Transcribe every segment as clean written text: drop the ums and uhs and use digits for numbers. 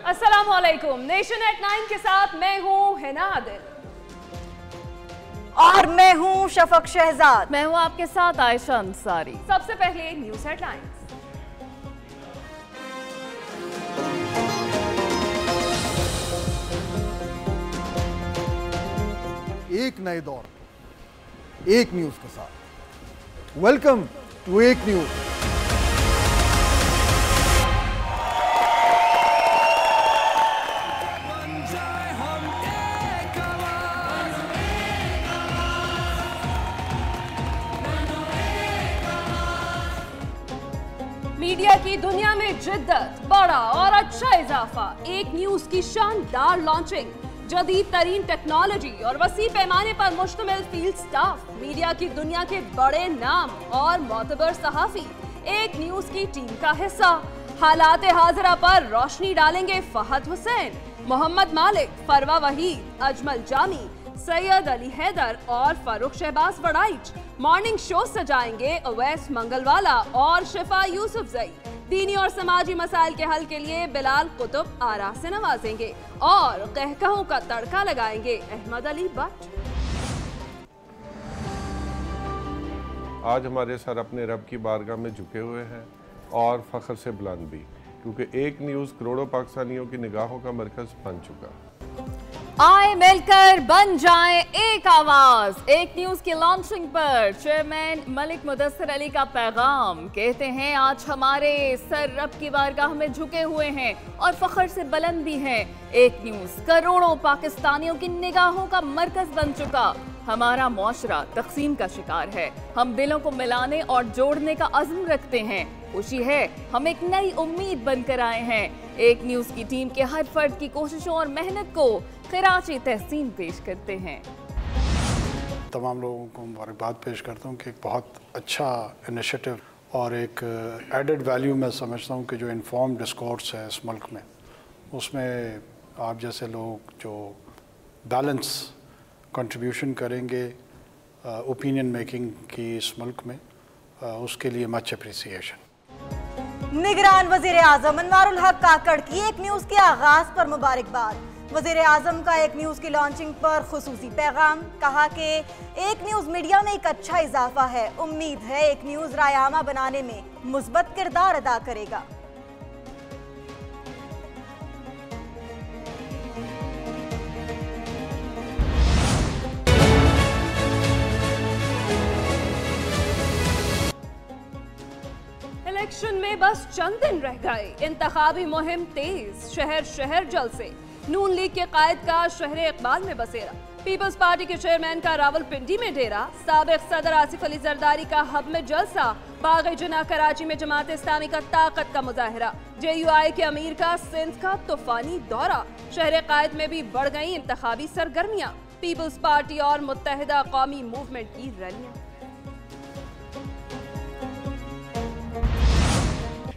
अस्सलामुअलैकुम। Nation eight 9 के साथ मैं हूँ हिना आदिल और मैं हूँ शफक शहजाद। मैं हूँ आपके साथ आयशा अंसारी। सबसे पहले न्यूज हेडलाइंस। एक नए दौर, एक न्यूज के साथ वेलकम टू एक न्यूज। मीडिया की दुनिया में जिद्दत, बड़ा और अच्छा इजाफा। एक न्यूज की शानदार लॉन्चिंग, जदीद तरीन टेक्नोलॉजी और वसी पैमाने पर मुश्तमिल फील्ड स्टाफ, मीडिया की दुनिया के बड़े नाम और मोतबर सहाफी एक न्यूज की टीम का हिस्सा। हालात हाजरा पर रोशनी डालेंगे फहद हुसैन, मोहम्मद मालिक, फरवा वहीद, अजमल जामी, सैयद अली हैदर और फारूक शहबाज वड़ाइच। मॉर्निंग शो सजाएंगे अवैस मंगलवाला और शिफा यूसुफजई। दीनी और समाजी मसाइल के हल के लिए बिलाल कुतुब आरा से नवाजेंगे और कहकहों का तड़का लगाएंगे अहमद अली भट्ट। आज हमारे सर अपने रब की बारगाह में झुके हुए हैं और फख्र से बुलंद भी, क्योंकि एक न्यूज़ करोड़ों पाकिस्तानियों की निगाहों का मरकज बन चुका। आए मिलकर बन जाएं एक आवाज। एक न्यूज की लॉन्चिंग पर चेयरमैन मलिक मुदस्सिर अली का पैगाम। कहते हैं आज हमारे सर रब की बारगाह में झुके हुए हैं और फख्र से बुलंद भी हैं। एक न्यूज करोड़ों पाकिस्तानियों की निगाहों का मरकज बन चुका। हमारा मुआशरा तकसीम का शिकार है। हम दिलों को मिलाने और जोड़ने का अज़्म रखते हैं। खुशी है हम एक नई उम्मीद बनकर आए हैं। एक न्यूज की टीम के हर फर्द की कोशिशों और मेहनत को खिराजी तहसीन पेश करते हैं। तमाम लोगों को मुबारकबाद पेश करता हूँ कि एक बहुत अच्छा इनिशिएटिव और एक एडेड वैल्यू मैं समझता हूँ कि जो इन्फॉर्म डिस्कोर्स है इस मुल्क में, उसमें आप जैसे लोग जो बैलेंस कंट्रीब्यूशन करेंगे ओपिनियन मेकिंग की इस मुल्क में, उसके लिए मच अप्रिसिएशन। निगरान वजीर आजम अनवारुल हक काकड़ की एक न्यूज के आगाज पर मुबारकबाद। वजीर आजम का एक न्यूज की लॉन्चिंग पर खुसूसी पैगाम। कहा कि एक न्यूज मीडिया में एक अच्छा इजाफा है। उम्मीद है एक न्यूज रायआमा बनाने में मुस्बत किरदार अदा करेगा। इलेक्शन में बस चंद दिन रह गए, इंतखाबी मुहिम तेज, शहर शहर जलसे। नून लीग के कायद का शहर इकबाल में बसेरा, पीपल्स पार्टी के चेयरमैन का रावलपिंडी में डेरा, साबिक सदर आसिफ अली जरदारी का हब में जलसा, बाग जिना कराची में जमात इस्लामी का ताकत का मुजाहिरा, JUI के अमीर का सिंध का तूफानी दौरा। शहर कायद में भी बढ़ गई इंतखाबी सरगर्मियां, पीपल्स पार्टी और मुत्तहिदा कौमी मूवमेंट की रैलियां।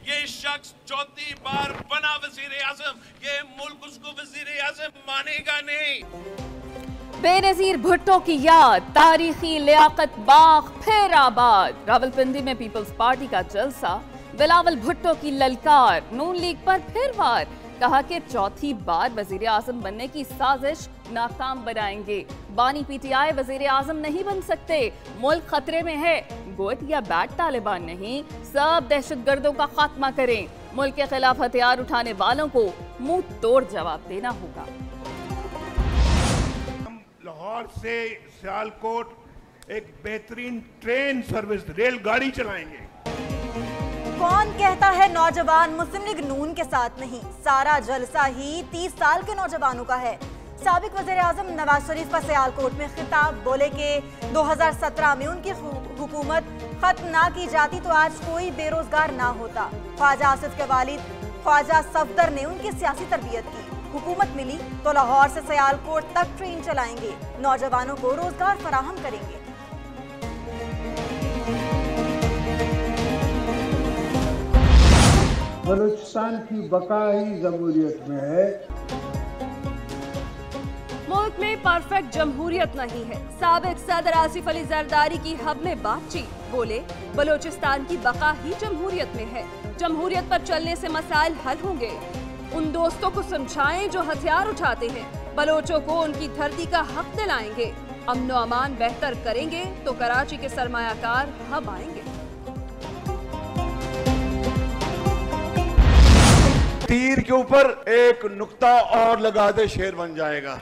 ये शख्स चौथी बार बना वजीर आजम, ये मुल्क उसको वजीर आजम मानेगा नहीं। बेनजीर भुट्टो की याद, तारीखी लियाकत बाग फिर आबाद। रावलपिंडी में पीपल्स पार्टी का जलसा, बिलावल भुट्टो की ललकार, नून लीग पर फिर वार। कहा कि चौथी बार वजीर आजम बनने की साजिश नाकाम बनाएंगे। बानी PTI वजीर आजम नहीं बन सकते, मुल्क खतरे में है। गुड या बैड तालिबान नहीं, सब दहशतगर्दों का खात्मा करें। मुल्क के खिलाफ हथियार उठाने वालों को मुंह तोड़ जवाब देना होगा। हम लाहौर से सियालकोट एक बेहतरीन ट्रेन सर्विस रेलगाड़ी चलाएंगे। कौन कहता है नौजवान मुस्लिम लीग नून के साथ नहीं? सारा जलसा ही 30 साल के नौजवानों का है। साबिक वज़ीर आज़म नवाज शरीफ का सियालकोट में खिताब, बोले कि 2017 में उनकी हुकूमत खत्म ना की जाती तो आज कोई बेरोजगार ना होता। ख्वाजा आसिफ के वालिद ख्वाजा सफदर ने उनकी सियासी तरबियत की। हुकूमत मिली तो लाहौर से सियालकोट तक ट्रेन चलाएंगे, नौजवानों को रोजगार फराहम करेंगे। बलूचिस्तान की बका ही जमहूरियत में है। मुल्क में परफेक्ट जमहूरियत नहीं है। साबिक सदर आसिफ अली जरदारी की हब में बातचीत, बोले बलूचिस्तान की बका ही जमहूरियत में है। जमहूरियत पर चलने से मसाइल हल होंगे। उन दोस्तों को समझाएं जो हथियार उठाते हैं। बलोचों को उनकी धरती का हक दिलाएंगे। अमन व अमान बेहतर करेंगे तो कराची के सरमायाकार हब आएंगे। तीर के ऊपर एक नुक्ता और लगा दे, शेर बन जाएगा।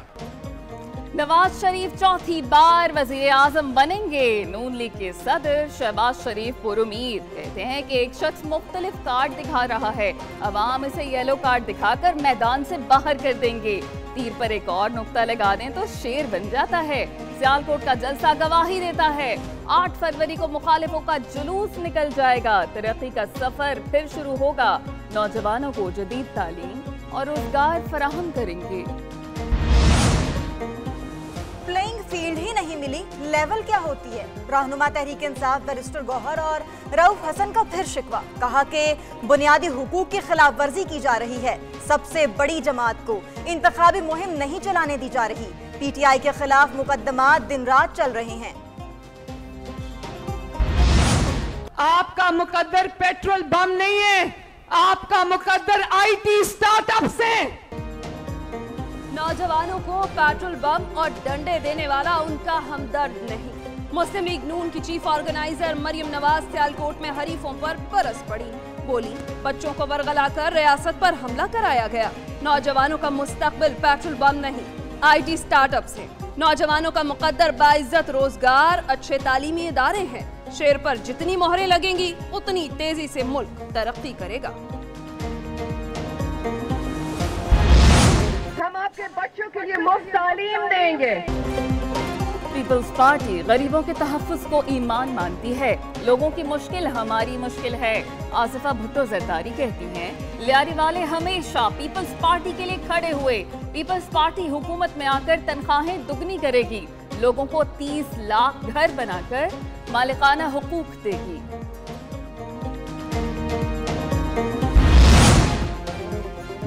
नवाज शरीफ चौथी बार वजीर आजम बनेंगे। नून लीग के सदर शहबाज शरीफ पुरुमीद कहते हैं कि एक शख्स मुख्तलिफ कार्ड दिखा रहा है, अवाम इसे येलो कार्ड दिखाकर मैदान से बाहर कर देंगे। तीर पर एक और नुक्ता लगा दें तो शेर बन जाता है। सियालकोट का जलसा गवाही देता है। 8 फरवरी को मुखालिफों का जुलूस निकल जाएगा। तरक्की का सफर फिर शुरू होगा। नौजवानों को जदीद तालीम और रोजगार फराहम करेंगे। प्लेइंग फील्ड ही नहीं मिली, लेवल क्या होती है? रहनुमा तहरीक इंसाफ बैरिस्टर गौहर और रऊफ हसन का फिर शिकवा। कहा कि बुनियादी हुकूक की खिलाफ वर्जी की जा रही है। सबसे बड़ी जमात को इंतखाबी मुहिम नहीं चलाने दी जा रही। PTI के खिलाफ मुकदमात दिन रात चल रहे हैं। आपका मुकद्दर पेट्रोल बम नहीं है, आपका मुकद्दर IT स्टार्टअप से। नौजवानों को पेट्रोल बम और डंडे देने वाला उनका हमदर्द नहीं। मुस्लिम लीग नून की चीफ ऑर्गेनाइजर मरियम नवाज सियालकोट में हरीफों पर बरस पड़ी। बोली, बच्चों को बरगला कर रियासत पर हमला कराया गया। नौजवानों का मुस्तकबिल पेट्रोल बम नहीं, IT स्टार्टअप से। नौजवानों का मुकद्दर बाइज्जत रोजगार, अच्छे तालीमी इदारे हैं। शेर पर जितनी मोहरें लगेंगी उतनी तेजी से मुल्क तरक्की करेगा। हम आपके बच्चों के लिए मुफ्त तालीम देंगे। पीपल्स पार्टी गरीबों के तहफ्फुज़ को ईमान मानती है। लोगों की मुश्किल हमारी मुश्किल है। आसिफा भुट्टो जरदारी कहती हैं, लियारी वाले हमेशा पीपल्स पार्टी के लिए खड़े हुए। पीपल्स पार्टी हुकूमत में आकर तनख्वाहें दुगनी करेगी। लोगों को 30 लाख घर बनाकर मालिकाना हुकूक देगी।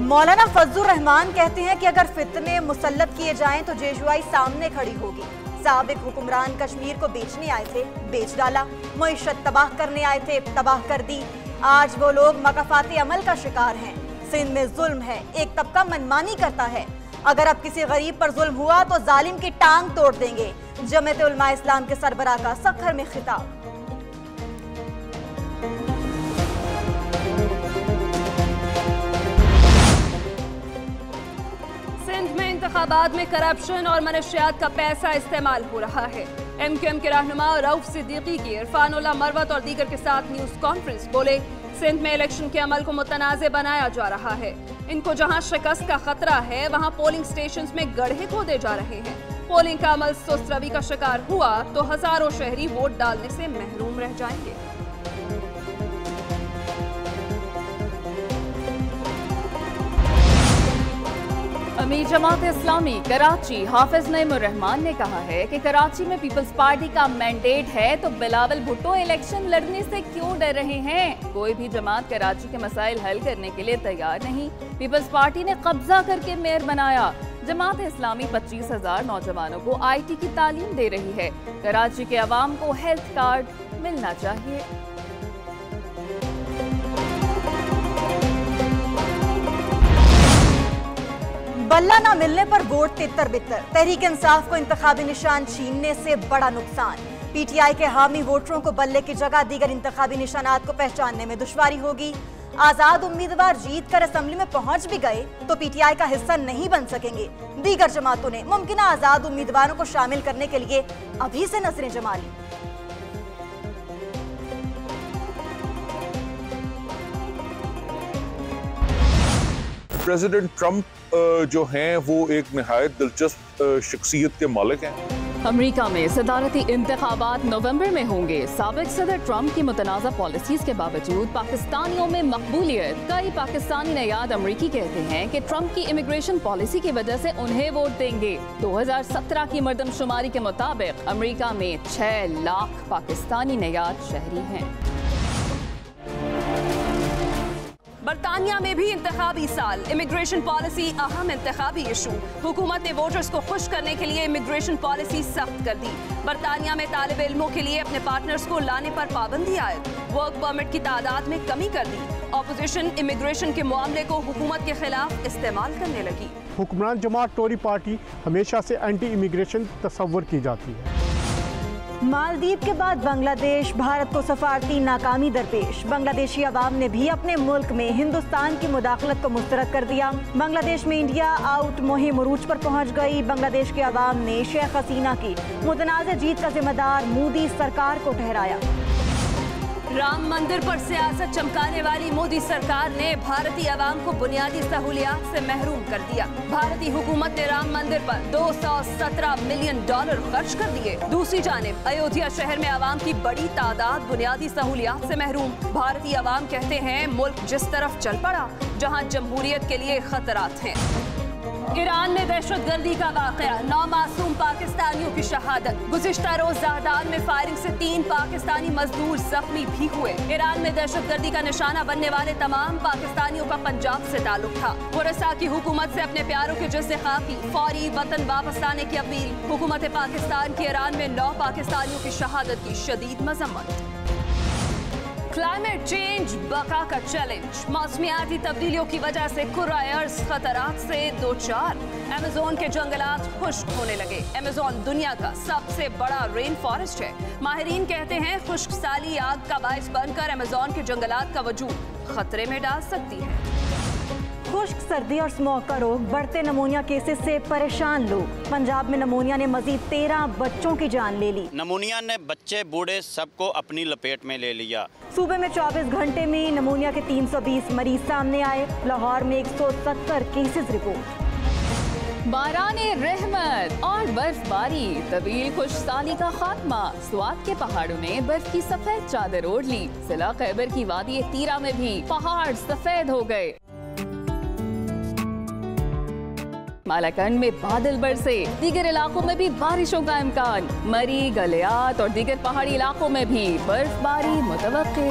मौलाना फजलुर रहमान कहते हैं कि अगर फितने मुसल्लत किए जाएं तो जेजुआई सामने खड़ी होगी। साबिक हुक्मरान कश्मीर को बेचने आए थे, बेच डाला। मईशत तबाह करने आए थे, तबाह कर दी। आज वो लोग मकफाती अमल का शिकार हैं। सिंध में जुल्म है, एक तबका मनमानी करता है। अगर अब किसी गरीब पर जुल्म हुआ तो जालिम की टांग तोड़ देंगे। जमीयत उलमा इस्लाम के सरबराह का सखर में खिताब। इंतखाबात में करप्शन और मनशियात का पैसा इस्तेमाल हो रहा है। MQM के रहनुमा रऊफ सिद्दीकी की इरफानुल्लाह मरवत और दीगर के साथ न्यूज कॉन्फ्रेंस। बोले, सिंध में इलेक्शन के अमल को मुतनाज़े बनाया जा रहा है। इनको जहां शिकस्त का खतरा है वहां पोलिंग स्टेशंस में गड्ढे खोदे जा रहे हैं। पोलिंग का अमल सुस्त रवि का शिकार हुआ तो हजारों शहरी वोट डालने से महरूम रह जाएंगे। अमीर जमात इस्लामी कराची हाफिज नईमुर रहमान ने कहा है कि कराची में पीपल्स पार्टी का मैंडेट है तो बिलावल भुट्टो इलेक्शन लड़ने से क्यों डर रहे हैं? कोई भी जमात कराची के मसाइल हल करने के लिए तैयार नहीं। पीपल्स पार्टी ने कब्जा करके मेयर बनाया। जमात इस्लामी 25,000 नौजवानों को IT की तालीम दे रही है। कराची के अवाम को हेल्थ कार्ड मिलना चाहिए। बल्ला न मिलने पर वोट तितर बितर। तहरीक इंसाफ को इंतखाबी निशान छीनने से बड़ा नुकसान। PTI के हामी वोटरों को बल्ले की जगह दीगर इंतखाबी निशानात को पहचानने में दुश्वारी होगी। आजाद उम्मीदवार जीत कर असेंबली में पहुंच भी गए तो PTI का हिस्सा नहीं बन सकेंगे। दीगर जमातों ने मुमकिन आजाद उम्मीदवारों को शामिल करने के लिए अभी से नजरें जमा ली। प्रेसिडेंट ट्रंप जो हैं वो एक निहायत दिलचस्प शख्सियत के मालिक हैं। अमेरिका में सदारती इंतखाबात नवंबर में होंगे। साबिक सदर ट्रंप की मुतनाज़ा पॉलिसीज के बावजूद पाकिस्तानियों में मकबूलियत। कई पाकिस्तानी नयाद अमरीकी कहते हैं कि ट्रंप की इमिग्रेशन पॉलिसी की वजह से उन्हें वोट देंगे। 2017 की मर्दमशुमारी के मुताबिक अमेरिका में 6 लाख पाकिस्तानी नयाद शहरी हैं। बरतानिया में भी इंतखाबी साल। इमिग्रेशन पॉलिसी अहम इंतखाबी इशू। हुकूमत ने वोटर्स को खुश करने के लिए इमिग्रेशन पॉलिसी सख्त कर दी। बरतानिया में तालिब इल्मों के लिए अपने पार्टनर्स को लाने पर पाबंदी आयद। वर्क परमिट की तादाद में कमी कर दी। ऑपोजिशन इमिग्रेशन के मामले को हुकूमत के खिलाफ इस्तेमाल करने लगी। हुक्मरान जमात टोरी पार्टी हमेशा से एंटी इमिग्रेशन तस्वर की जाती है। मालदीव के बाद बांग्लादेश, भारत को सफारती नाकामी दरपेश। बांग्लादेशी अवाम ने भी अपने मुल्क में हिंदुस्तान की मुदाखलत को मुस्तरद कर दिया। बांग्लादेश में इंडिया आउट मुहिम उरूज पर पहुंच गई। बांग्लादेश के अवाम ने शेख हसीना की मुतनाज़ जीत का जिम्मेदार मोदी सरकार को ठहराया। राम मंदिर पर सियासत चमकाने वाली मोदी सरकार ने भारतीय आवाम को बुनियादी सहूलियात से महरूम कर दिया। भारतीय हुकूमत ने राम मंदिर पर $217 मिलियन खर्च कर दिए। दूसरी जानिब अयोध्या शहर में आवाम की बड़ी तादाद बुनियादी सहूलियात से महरूम। भारतीय आवाम कहते हैं मुल्क जिस तरफ चल पड़ा जहां जमहूरियत के लिए खतरात हैं। ईरान में दहशतगर्दी का वाकया, 9 मासूम पाकिस्तानियों की शहादत। गुज़िश्ता रोज ज़ाहदान में फायरिंग से 3 पाकिस्तानी मजदूर जख्मी भी हुए। ईरान में दहशतगर्दी का निशाना बनने वाले तमाम पाकिस्तानियों का पंजाब से ताल्लुक था। पुरसा की हुकूमत से अपने प्यारों के जज्बे खाकी फौरी वतन वापस लाने की अपील। हुकूमत पाकिस्तान की ईरान में 9 पाकिस्तानियों की शहादत की शदीद मजम्मत। क्लाइमेट चेंज बका का चैलेंज, मौसमियाती तब्दीलियों की वजह से कुर्रा अर्ज़ खतरात से दो चार। अमेज़न के जंगलात खुश्क होने लगे। अमेज़न दुनिया का सबसे बड़ा रेन फॉरेस्ट है। माहिरीन कहते हैं खुश्क साली आग का बायस बनकर अमेज़न के जंगलात का वजूद खतरे में डाल सकती है। खुश्क सर्दी और स्मॉग का रोग, बढ़ते नमूनिया केसेस से परेशान लोग। पंजाब में नमूनिया ने मजीद 13 बच्चों की जान ले ली। नमूनिया ने बच्चे बूढ़े सबको अपनी लपेट में ले लिया। सूबे में 24 घंटे में नमूनिया के 320 मरीज सामने आए। लाहौर में 170 केसेस रिपोर्ट। बाराने रहमत और बर्फबारी, तवील खुशसाली का खात्मा। स्वात के पहाड़ों ने बर्फ की सफेद चादर ओढ़ ली। जिला खैबर की वादी तीरा में भी पहाड़ सफेद हो गए। मालाकंड में बादल बरसे, दीगर इलाकों में भी बारिशों का इम्कान। मरी, गलियात और दीगर पहाड़ी इलाकों में भी बर्फबारी मुतवक्के।